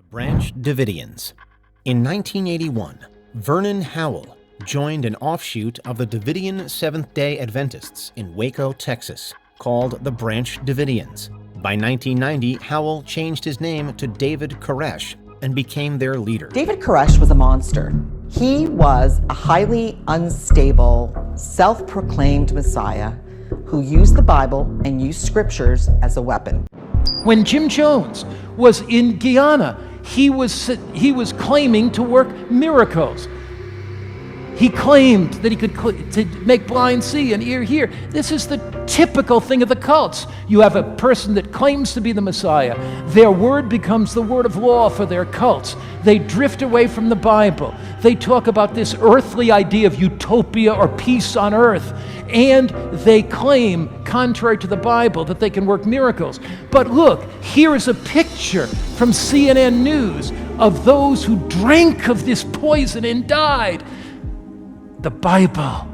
Branch Davidians. In 1981, Vernon Howell joined an offshoot of the Davidian Seventh-day Adventists in Waco, Texas, called the Branch Davidians. By 1990, Howell changed his name to David Koresh and became their leader. David Koresh was a monster. He was a highly unstable, self-proclaimed Messiah who used the Bible and used scriptures as a weapon. When Jim Jones was in Guyana, he was claiming to work miracles. He claimed that he could to make blind see and ear hear. This is the typical thing of the cults. You have a person that claims to be the Messiah. Their word becomes the word of law for their cults. They drift away from the Bible. They talk about this earthly idea of utopia or peace on earth. And they claim, contrary to the Bible, that they can work miracles. But look, here is a picture from CNN News of those who drank of this poison and died. The Bible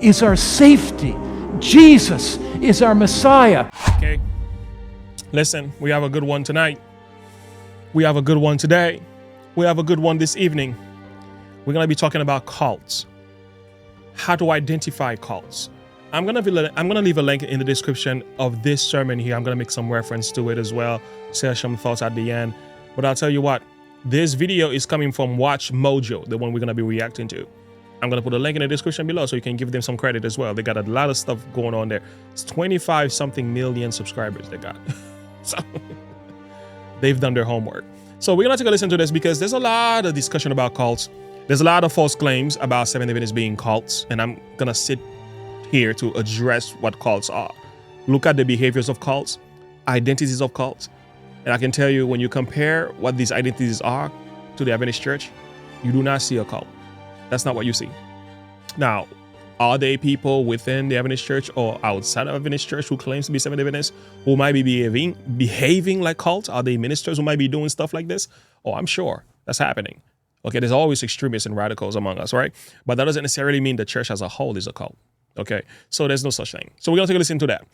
is our safety. Jesus is our Messiah. Okay. Listen, we have a good one tonight. We have a good one today. We have a good one this evening. We're going to be talking about cults. How to identify cults. I'm gonna leave a link in the description of this sermon here. I'm gonna make some reference to it as well, share some thoughts at the end. But I'll tell you what, this video is coming from Watch Mojo, the one we're gonna be reacting to. I'm gonna put a link in the description below so you can give them some credit as well. They got a lot of stuff going on there. It's 25 something million subscribers they got. So they've done their homework. So we're gonna take a listen to this because there's a lot of discussion about cults. There's a lot of false claims about Seventh-day Adventists being cults, and I'm gonna sit here to address what cults are. Look at the behaviors of cults, identities of cults, and I can tell you when you compare what these identities are to the Adventist church, you do not see a cult. That's not what you see. Now, are there people within the Adventist church or outside of Adventist church who claims to be Seventh-day Adventists who might be behaving like cults? Are they ministers who might be doing stuff like this? Oh, I'm sure that's happening. Okay, there's always extremists and radicals among us, right? But that doesn't necessarily mean the church as a whole is a cult. Okay, so there's no such thing. So we're going to take a listen to that.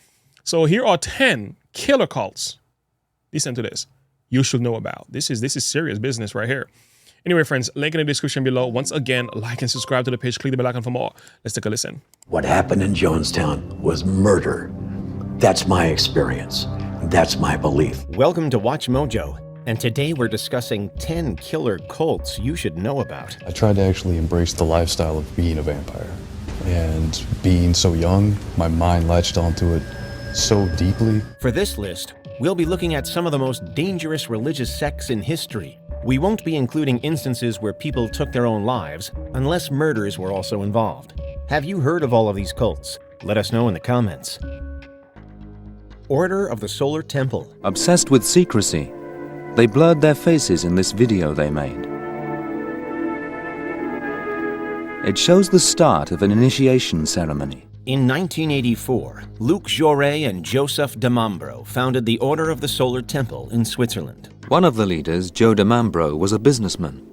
So here are 10 killer cults. Listen to this. You should know about. This is serious business right here. Anyway, friends, link in the description below. Once again, like and subscribe to the page. Click the bell icon for more. Let's take a listen. What happened in Jonestown was murder. That's my experience. That's my belief. Welcome to Watch Mojo, and today we're discussing 10 killer cults you should know about. I tried to actually embrace the lifestyle of being a vampire. And being so young, my mind latched onto it so deeply. For this list, we'll be looking at some of the most dangerous religious sects in history. We won't be including instances where people took their own lives, unless murders were also involved. Have you heard of all of these cults? Let us know in the comments. Order of the Solar Temple. Obsessed with secrecy, they blurred their faces in this video they made. It shows the start of an initiation ceremony. In 1984, Luc Jouret and Joseph de Mambro founded the Order of the Solar Temple in Switzerland. One of the leaders, Joe de Mambro, was a businessman.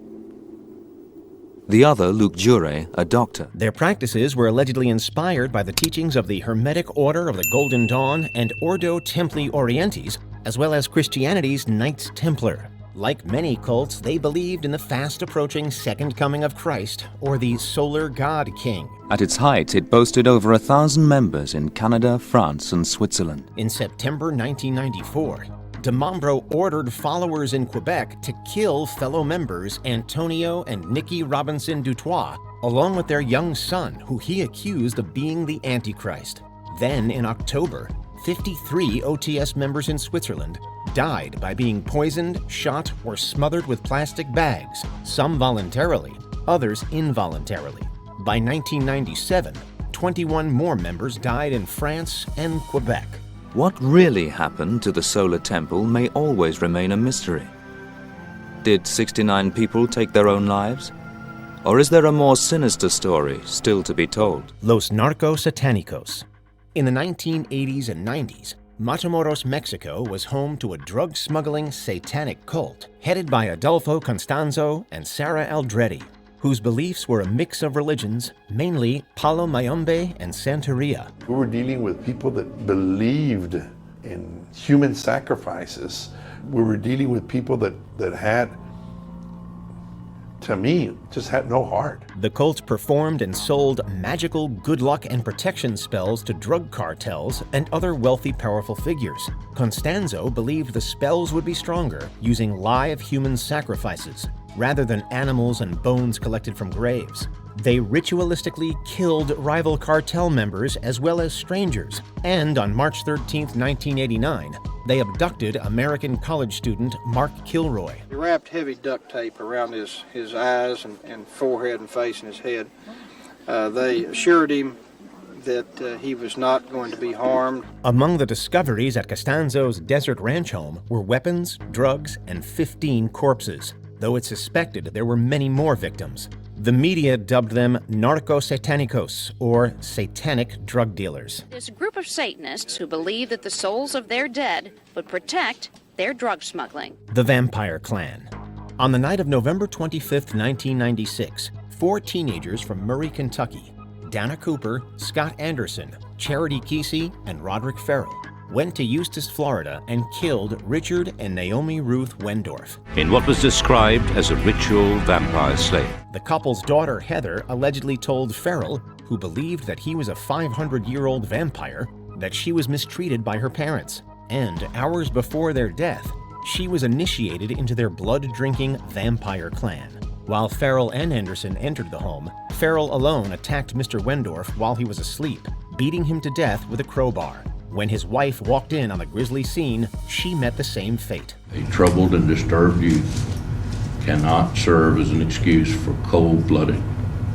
The other, Luc Jouret, a doctor. Their practices were allegedly inspired by the teachings of the Hermetic Order of the Golden Dawn and Ordo Templi Orientis, as well as Christianity's Knights Templar. Like many cults, they believed in the fast-approaching Second Coming of Christ, or the Solar God King. At its height, it boasted over 1,000 members in Canada, France, and Switzerland. In September 1994, de Mambro ordered followers in Quebec to kill fellow members Antonio and Nikki Robinson Dutoit, along with their young son, who he accused of being the Antichrist. Then, in October, 53 OTS members in Switzerland died by being poisoned, shot, or smothered with plastic bags, some voluntarily, others involuntarily. By 1997, 21 more members died in France and Quebec. What really happened to the Solar Temple may always remain a mystery. Did 69 people take their own lives? Or is there a more sinister story still to be told? Los Narcosanicos. In the 1980s and 90s, Matamoros, Mexico was home to a drug-smuggling satanic cult headed by Adolfo Constanzo and Sarah Aldredi, whose beliefs were a mix of religions, mainly Palo Mayombe and Santeria. We were dealing with people that believed in human sacrifices. We were dealing with people that had to me, just had no heart. The cult performed and sold magical good luck and protection spells to drug cartels and other wealthy, powerful figures. Constanzo believed the spells would be stronger using live human sacrifices rather than animals and bones collected from graves. They ritualistically killed rival cartel members as well as strangers, and on March 13, 1989, they abducted American college student Mark Kilroy. He wrapped heavy duct tape around his eyes and forehead and face and his head. They assured him that he was not going to be harmed. Among the discoveries at Costanzo's desert ranch home were weapons, drugs, and 15 corpses, though it's suspected there were many more victims. The media dubbed them Narcosanicos, or satanic drug dealers. There's a group of Satanists who believe that the souls of their dead would protect their drug smuggling. The Vampire Clan. On the night of November 25, 1996, 4 teenagers from Murray, Kentucky, Dana Cooper, Scott Anderson, Charity Kesey, and Roderick Farrell, went to Eustis, Florida, and killed Richard and Naomi Ruth Wendorf in what was described as a ritual vampire slaying. The couple's daughter, Heather, allegedly told Farrell, who believed that he was a 500-year-old vampire, that she was mistreated by her parents. And hours before their death, she was initiated into their blood-drinking vampire clan. While Farrell and Anderson entered the home, Farrell alone attacked Mr. Wendorf while he was asleep, beating him to death with a crowbar. When his wife walked in on the grisly scene, she met the same fate. A troubled and disturbed youth cannot serve as an excuse for cold-blooded,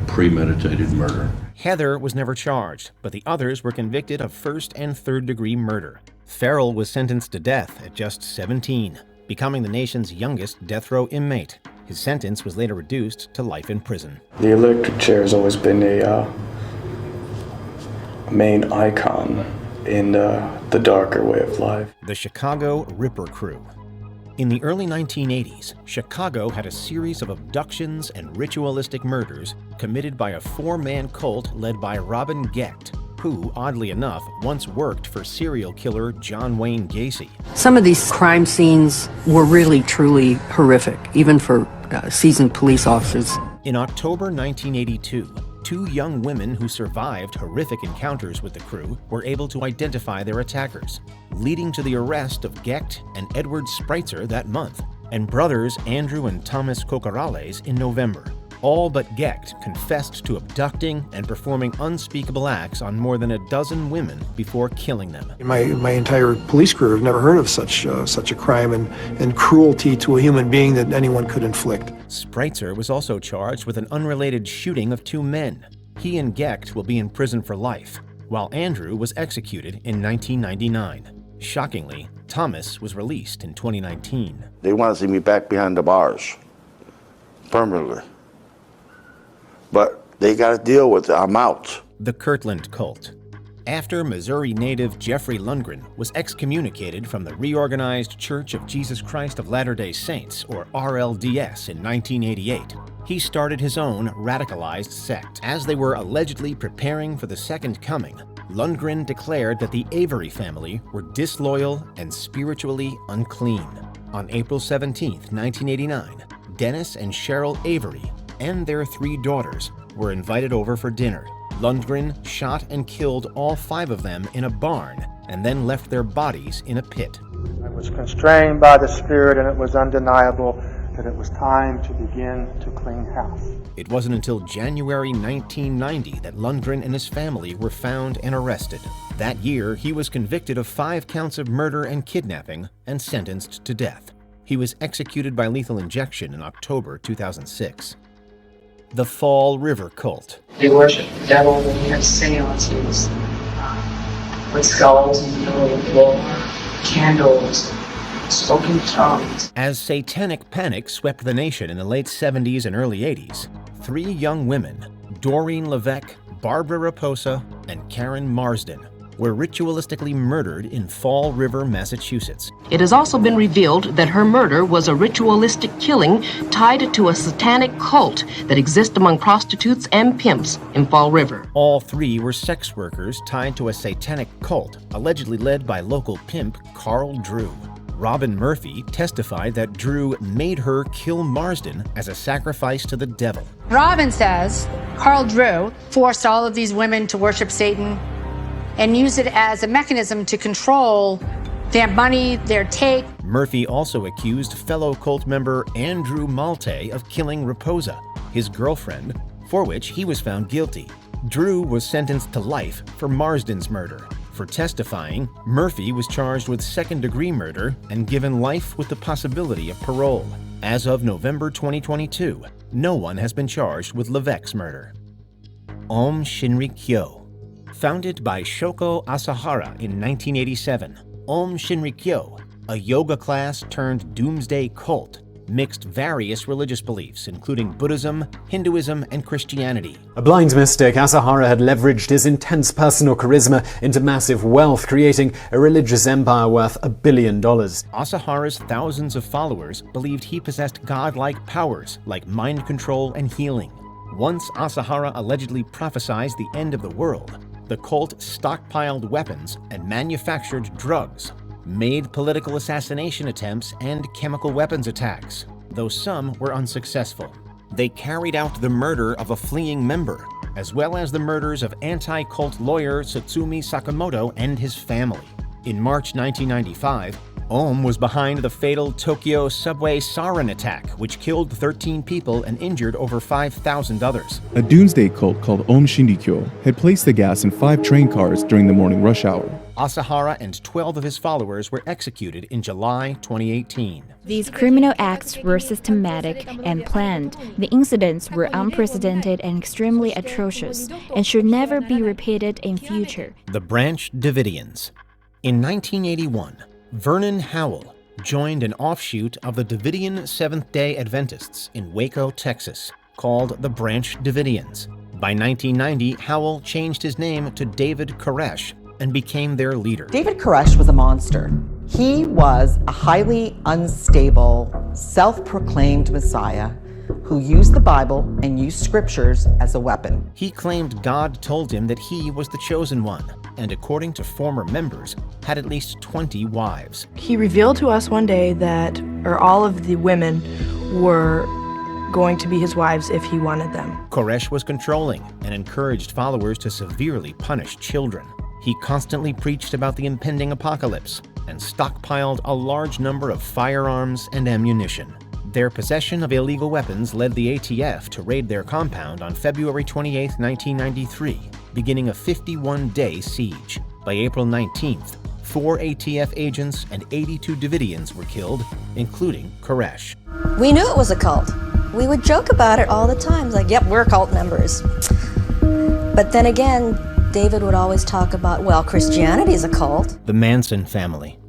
premeditated murder. Heather was never charged, but the others were convicted of first and third-degree murder. Farrell was sentenced to death at just 17, becoming the nation's youngest death row inmate. His sentence was later reduced to life in prison. The electric chair has always been a main icon in the darker way of life. The Chicago Ripper Crew. In the early 1980s, Chicago had a series of abductions and ritualistic murders committed by a 4-man cult led by Robin Gecht, who, oddly enough, once worked for serial killer John Wayne Gacy. Some of these crime scenes were really, truly horrific, even for seasoned police officers. In October 1982, 2 young women who survived horrific encounters with the crew were able to identify their attackers, leading to the arrest of Gecht and Edward Spreitzer that month, and brothers Andrew and Thomas Cocorales in November. All but Gecht confessed to abducting and performing unspeakable acts on more than a dozen women before killing them. My entire police career, I've never heard of such a crime and cruelty to a human being that anyone could inflict. Spreitzer was also charged with an unrelated shooting of 2 men. He and Gecht will be in prison for life, while Andrew was executed in 1999. Shockingly, Thomas was released in 2019. They want to see me back behind the bars, permanently. But they got to deal with it. I'm out. The Kirtland cult. After Missouri native Jeffrey Lundgren was excommunicated from the Reorganized Church of Jesus Christ of Latter-day Saints, or RLDS, in 1988, he started his own radicalized sect. As they were allegedly preparing for the Second Coming, Lundgren declared that the Avery family were disloyal and spiritually unclean. On April 17, 1989, Dennis and Cheryl Avery and their 3 daughters were invited over for dinner. Lundgren shot and killed all 5 of them in a barn and then left their bodies in a pit. I was constrained by the Spirit, and it was undeniable that it was time to begin to clean house. It wasn't until January 1990 that Lundgren and his family were found and arrested. That year, he was convicted of 5 counts of murder and kidnapping and sentenced to death. He was executed by lethal injection in October 2006. The Fall River Cult. They worship the devil when you have seances with skulls in the middle of the floor, candles, spoken tongues. As satanic panic swept the nation in the late 70s and early 80s, 3 young women, Doreen Levesque, Barbara Raposa, and Karen Marsden, were ritualistically murdered in Fall River, Massachusetts. It has also been revealed that her murder was a ritualistic killing tied to a satanic cult that exists among prostitutes and pimps in Fall River. All 3 were sex workers tied to a satanic cult, allegedly led by local pimp Carl Drew. Robin Murphy testified that Drew made her kill Marsden as a sacrifice to the devil. Robin says Carl Drew forced all of these women to worship Satan and used it as a mechanism to control their money, their take. Murphy also accused fellow cult member Andrew Malte of killing Raposa, his girlfriend, for which he was found guilty. Drew was sentenced to life for Marsden's murder. For testifying, Murphy was charged with second-degree murder and given life with the possibility of parole. As of November 2022, no one has been charged with Levesque's murder. Aum Shinrikyo. Founded by Shoko Asahara in 1987, Aum Shinrikyo, a yoga class turned doomsday cult, mixed various religious beliefs, including Buddhism, Hinduism, and Christianity. A blind mystic, Asahara had leveraged his intense personal charisma into massive wealth, creating a religious empire worth $1 billion. Asahara's thousands of followers believed he possessed godlike powers like mind control and healing. Once Asahara allegedly prophesied the end of the world, the cult stockpiled weapons and manufactured drugs, made political assassination attempts and chemical weapons attacks, though some were unsuccessful. They carried out the murder of a fleeing member, as well as the murders of anti-cult lawyer Satsumi Sakamoto and his family. In March 1995, Aum was behind the fatal Tokyo subway sarin attack, which killed 13 people and injured over 5,000 others. A doomsday cult called Aum Shinrikyo had placed the gas in 5 train cars during the morning rush hour. Asahara and 12 of his followers were executed in July 2018. These criminal acts were systematic and planned. The incidents were unprecedented and extremely atrocious, and should never be repeated in future. The Branch Davidians. In 1981, Vernon Howell joined an offshoot of the Davidian Seventh-day Adventists in Waco, Texas, called the Branch Davidians. By 1990, Howell changed his name to David Koresh and became their leader. David Koresh was a monster. He was a highly unstable, self-proclaimed Messiah who used the Bible and used scriptures as a weapon. He claimed God told him that he was the chosen one, and according to former members, had at least 20 wives. He revealed to us one day that all of the women were going to be his wives if he wanted them. Koresh was controlling and encouraged followers to severely punish children. He constantly preached about the impending apocalypse and stockpiled a large number of firearms and ammunition. Their possession of illegal weapons led the ATF to raid their compound on February 28, 1993, beginning a 51-day siege. By April 19th, 4 ATF agents and 82 Davidians were killed, including Koresh. We knew it was a cult. We would joke about it all the time, like, yep, we're cult members. But then again, David would always talk about, well, Christianity is a cult. The Manson family.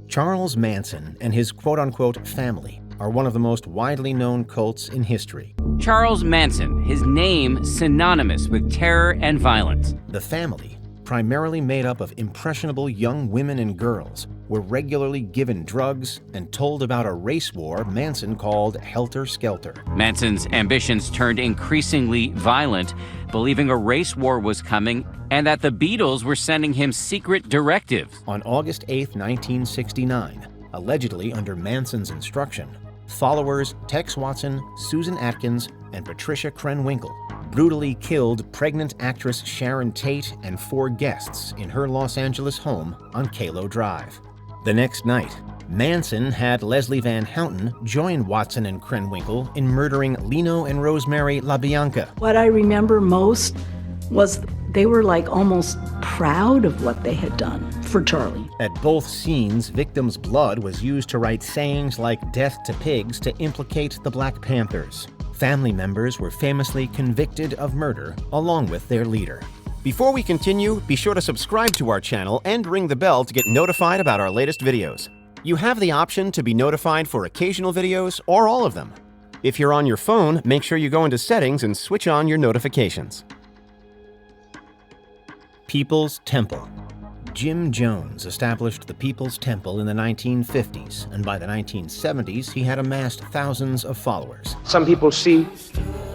Charles Manson and his quote-unquote family are one of the most widely known cults in history. Charles Manson, his name synonymous with terror and violence. The family, primarily made up of impressionable young women and girls, were regularly given drugs and told about a race war Manson called Helter Skelter. Manson's ambitions turned increasingly violent, believing a race war was coming and that the Beatles were sending him secret directives. On August 8, 1969, allegedly under Manson's instruction, followers Tex Watson, Susan Atkins, and Patricia Krenwinkel brutally killed pregnant actress Sharon Tate and 4 guests in her Los Angeles home on Kalo Drive. The next night, Manson had Leslie Van Houten join Watson and Krenwinkel in murdering Lino and Rosemary LaBianca. What I remember most was they were like almost proud of what they had done for Charlie. At both scenes, victims' blood was used to write sayings like "death to pigs" to implicate the Black Panthers. Family members were famously convicted of murder along with their leader. Before we continue, be sure to subscribe to our channel and ring the bell to get notified about our latest videos. You have the option to be notified for occasional videos or all of them. If you're on your phone, make sure you go into Settings and switch on your notifications. People's Temple. Jim Jones established the People's Temple in the 1950s, and by the 1970s, he had amassed thousands of followers. Some people see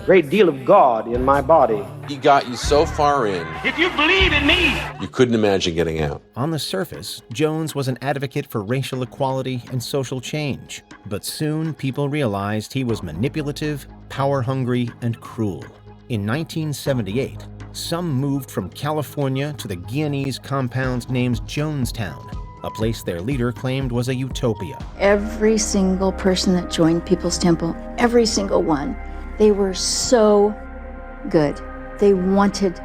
great deal of God in my body. He got you so far in, If you believe in me, you couldn't imagine getting out. On the surface, Jones was an advocate for racial equality and social change, but soon people realized he was manipulative, power-hungry, and cruel. In 1978, some moved from California to the Guyanese compound named Jonestown, a place their leader claimed was a utopia. Every single person that joined People's Temple, every single one, they were so good. They wanted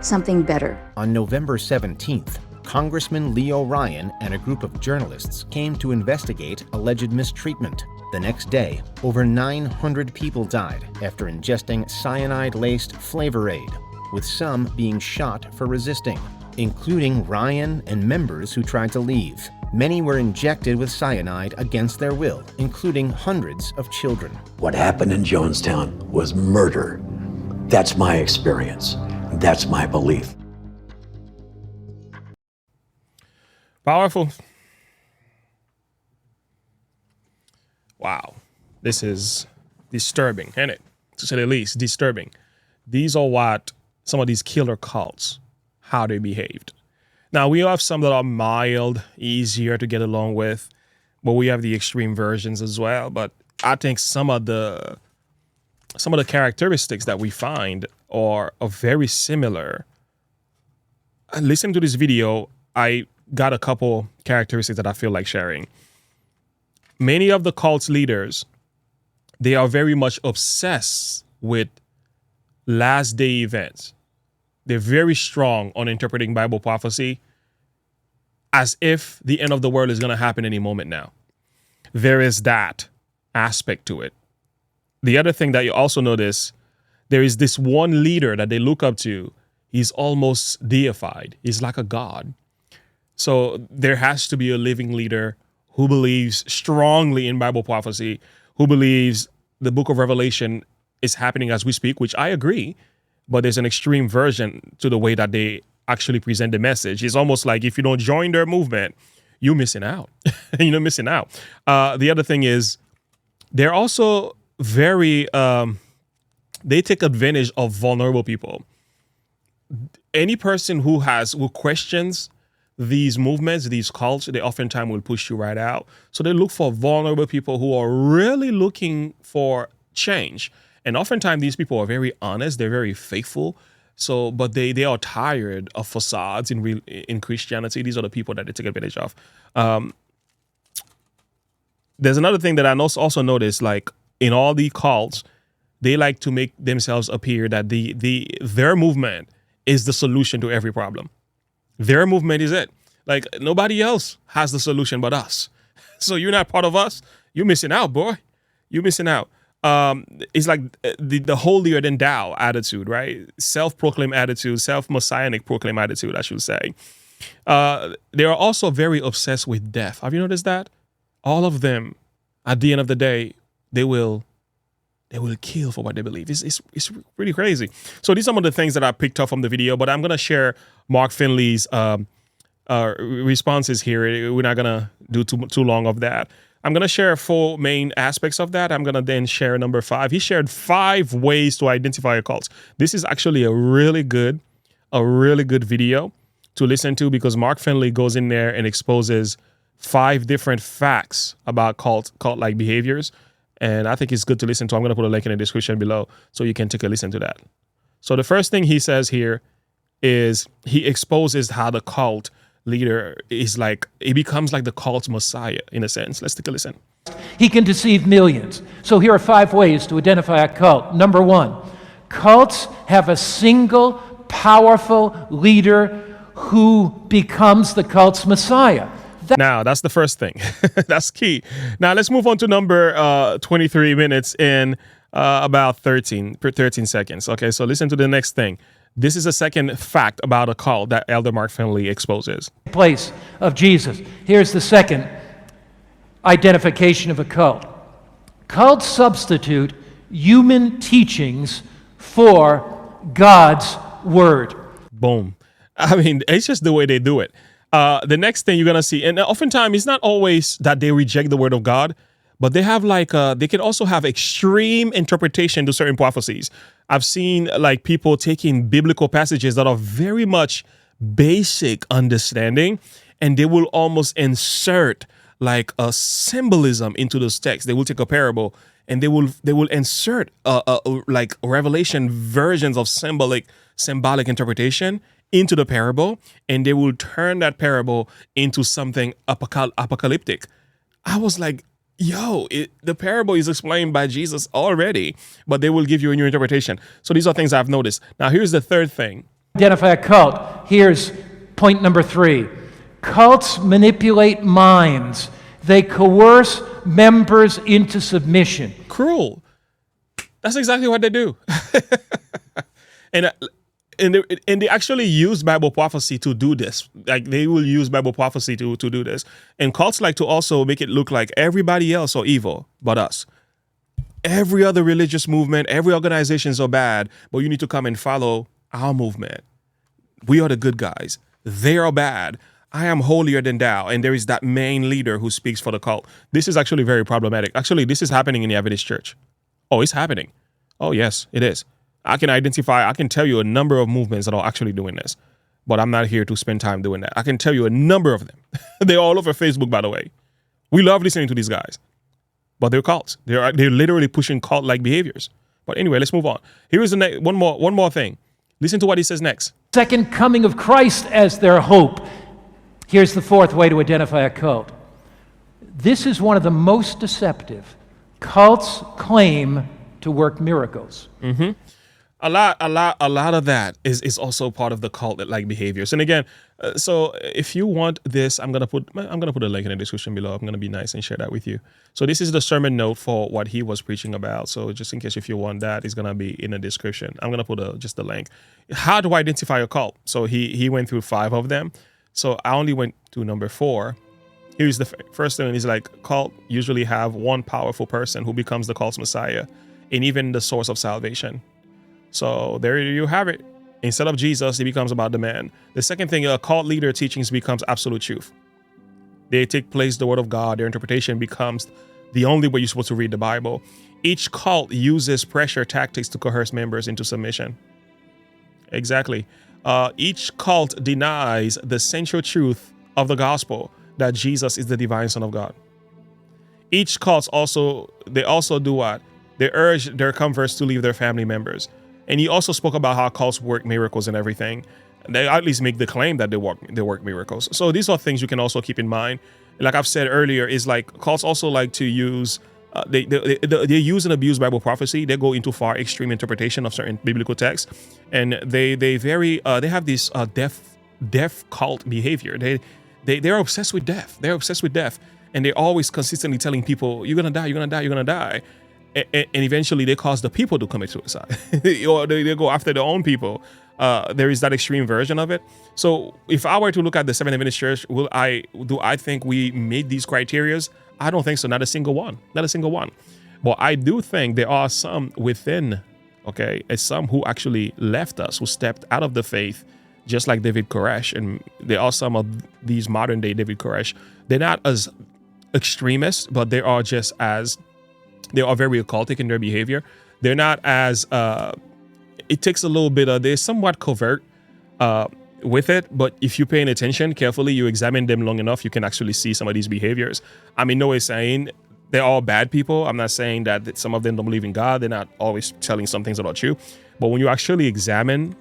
something better. On November 17th, Congressman Leo Ryan and a group of journalists came to investigate alleged mistreatment. The next day, over 900 people died after ingesting cyanide-laced Flavor Aid, with some being shot for resisting, including Ryan and members who tried to leave. Many were injected with cyanide against their will, including hundreds of children. What happened in Jonestown was murder. That's my experience. That's my belief. Powerful. Wow. This is disturbing, isn't it? To say the least, disturbing. These are what some of these killer cults, how they behaved. Now, we have some that are mild, easier to get along with, but we have the extreme versions as well. But I think some of the characteristics that we find are very similar. Listen to this video. I got a couple characteristics that I feel like sharing. Many of the cult's leaders, they are very much obsessed with last day events. They're very strong on interpreting Bible prophecy as if the end of the world is going to happen any moment now. There is that aspect to it. The other thing that you also notice, there is this one leader that they look up to. He's almost deified. He's like a god. So there has to be a living leader who believes strongly in Bible prophecy, who believes the book of Revelation is happening as we speak, which I agree. But there's an extreme version to the way that they actually present the message. It's almost like if you don't join their movement, you're missing out. You're missing out. The other thing is they're also very, they take advantage of vulnerable people. Any person who questions these movements, these cults, they oftentimes will push you right out. So they look for vulnerable people who are really looking for change. And oftentimes these people are very honest, they're very faithful. So, but they are tired of facades in Christianity. These are the people that they take advantage of. There's another thing that I also noticed, like in all the cults, they like to make themselves appear that their movement is the solution to every problem. Their movement is it. Like nobody else has the solution but us. So you're not part of us. You're missing out, boy. You're missing out. It's like the holier than thou attitude, right? Self-proclaimed attitude, self-messianic proclaimed attitude, I should say. They are also very obsessed with death. Have you noticed that? All of them, at the end of the day, they will kill for what they believe. It's pretty crazy. So these are some of the things that I picked up from the video, but I'm going to share Mark Finley's responses here. We're not going to do too long of that. I'm going to share 4 main aspects of that. I'm going to then share number 5. He shared 5 ways to identify a cult. This is actually a really good video to listen to because Mark Finley goes in there and exposes 5 different facts about cult-like behaviors. And I think it's good to listen to. I'm going to put a link in the description below so you can take a listen to that. So the first thing he says here is he exposes how the cult leader is like, he becomes like the cult's messiah in a sense. Let's take a listen. He can deceive millions. So here are 5 ways to identify a cult. Number 1, cults have a single powerful leader who becomes the cult's messiah. Now, that's the first thing. That's key. Now, let's move on to number 23 minutes in about 13 seconds. Okay, so listen to the next thing. This is a second fact about a cult that Elder Mark Finley exposes. Place of Jesus. Here's the second identification of a cult. Cults substitute human teachings for God's word. Boom. I mean, it's just the way they do it. The next thing you're going to see, and oftentimes it's not always that they reject the word of God, but they have they can also have extreme interpretation to certain prophecies. I've seen like people taking biblical passages that are very much basic understanding, and they will almost insert like a symbolism into those texts. They will take a parable and they will insert like revelation versions of symbolic interpretation into the parable, and they will turn that parable into something apocalyptic. I was like, yo, the parable is explained by Jesus already, but they will give you a new interpretation. So these are things I've noticed. Now here's the third thing. Identify a cult. Here's point number 3. Cults manipulate minds. They coerce members into submission. Cruel. That's exactly what they do. And they actually use Bible prophecy to do this. Like they will use Bible prophecy to do this. And cults like to also make it look like everybody else are evil but us. Every other religious movement, every organizations are bad, but you need to come and follow our movement. We are the good guys. They are bad. I am holier than thou. And there is that main leader who speaks for the cult. This is actually very problematic. Actually, this is happening in the Adventist church. Oh, it's happening. Oh, yes, it is. I can tell you a number of movements that are actually doing this, but I'm not here to spend time doing that. I can tell you a number of them. They're all over Facebook, by the way. We love listening to these guys, but they're cults. They're literally pushing cult-like behaviors. But anyway, let's move on. Here is the one more thing. Listen to what he says next. Second coming of Christ as their hope. Here's the fourth way to identify a cult. This is one of the most deceptive. Cults claim to work miracles. Mm-hmm. A lot of that is also part of the cult-like behaviors. And again, so if you want this, I'm gonna put a link in the description below. I'm gonna be nice and share that with you. So this is the sermon note for what he was preaching about. So just in case if you want that, it's gonna be in the description. I'm gonna put just the link. How do I identify a cult? So he went through 5 of them. So I only went to number 4. Here's the first thing. Is like cult usually have one powerful person who becomes the cult's messiah and even the source of salvation. So there you have it. Instead of Jesus, it becomes about the man. The second thing, a cult leader teachings becomes absolute truth. They take place the word of God. Their interpretation becomes the only way you're supposed to read the Bible. Each cult uses pressure tactics to coerce members into submission. Exactly. Each cult denies the central truth of the gospel that Jesus is the divine Son of God. Each cult also do what? They urge their converts to leave their family members. And he also spoke about how cults work miracles and everything. They at least make the claim that they work miracles. So these are things you can also keep in mind. Like I've said earlier, is like cults also like to use they use and abuse Bible prophecy. They go into far extreme interpretation of certain biblical texts, and they have this death cult behavior. They're obsessed with death. They're obsessed with death, and they're always consistently telling people, "You're gonna die. You're gonna die. You're gonna die." And eventually they cause the people to commit suicide or they go after their own people. There is that extreme version of it. So if I were to look at the Seventh Adventist Church, do I think we made these criterias? I don't think so. Not a single one. But I do think there are some within, some who actually left us, who stepped out of the faith, just like David Koresh. And there are some of these modern day David Koresh. They're not as extremists, but they are very occultic in their behavior. They're not as, it takes a little bit they're somewhat covert with it, but if you're paying attention carefully, you examine them long enough, you can actually see some of these behaviors. I mean, no way saying they're all bad people. I'm not saying that some of them don't believe in God. They're not always telling some things about you. But when you actually examine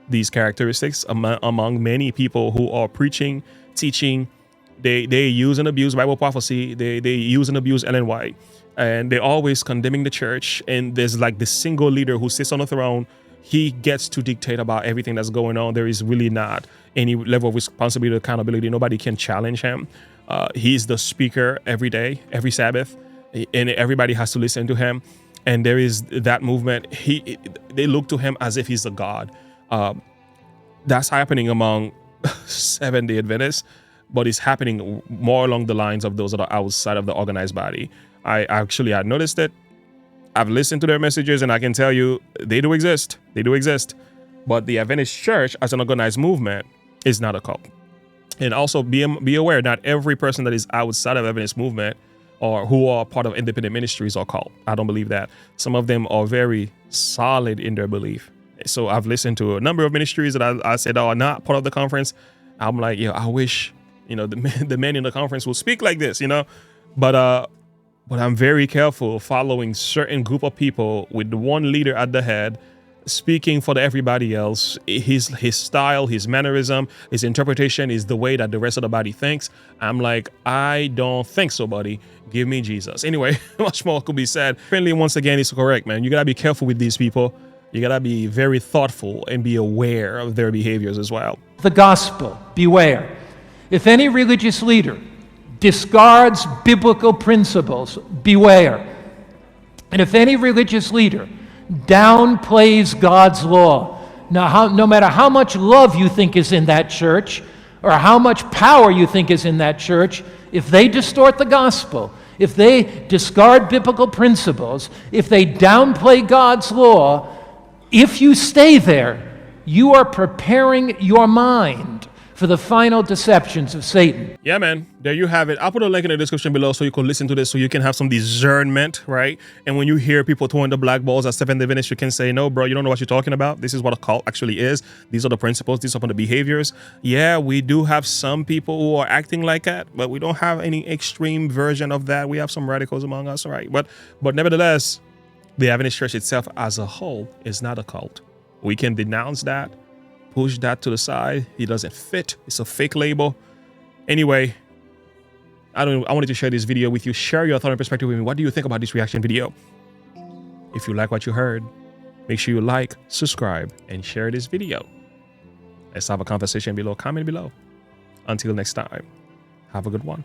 these characteristics among many people who are preaching, teaching, they use and abuse Bible prophecy. They use and abuse Ellen White. And they're always condemning the church. And there's like this single leader who sits on the throne. He gets to dictate about everything that's going on. There is really not any level of responsibility or accountability. Nobody can challenge him. He's the speaker every day, every Sabbath, and everybody has to listen to him. And there is that movement. They look to him as if he's a god. That's happening among Seventh-day Adventists, but it's happening more along the lines of those that are outside of the organized body. I had noticed it. I've listened to their messages, and I can tell you they do exist. But the Adventist Church as an organized movement is not a cult. And also be aware, not every person that is outside of the Adventist movement or who are part of independent ministries or cult. I don't believe that. Some of them are very solid in their belief. So I've listened to a number of ministries that I said are not part of the conference. I'm like, I wish, the men in the conference will speak like this, But I'm very careful following certain group of people with the one leader at the head, speaking for everybody else. His style, his mannerism, his interpretation is the way that the rest of the body thinks. I'm like, I don't think so, buddy. Give me Jesus. Anyway, much more could be said. Finley, once again, is correct, man. You gotta be careful with these people. You gotta be very thoughtful and be aware of their behaviors as well. The gospel, beware. If any religious leader discards biblical principles, beware. And if any religious leader downplays God's law, now no matter how much love you think is in that church or how much power you think is in that church, if they distort the gospel, if they discard biblical principles, if they downplay God's law, if you stay there, you are preparing your mind for the final deceptions of Satan. Yeah, man. There you have it. I'll put a link in the description below so you can listen to this, so you can have some discernment, right? And when you hear people throwing the black balls at Stephen Divinus, you can say, no, bro, you don't know what you're talking about. This is what a cult actually is. These are the principles. These are the behaviors. Yeah, we do have some people who are acting like that, but we don't have any extreme version of that. We have some radicals among us, right? But nevertheless, the Adventist Church itself as a whole is not a cult. We can denounce that, push that to the side. It doesn't fit. It's a fake label. Anyway, I wanted to share this video with you. Share your thought and perspective with me. What do you think about this reaction video? If you like what you heard, make sure you like, subscribe, and share this video. Let's have a conversation below. Comment below. Until next time, have a good one.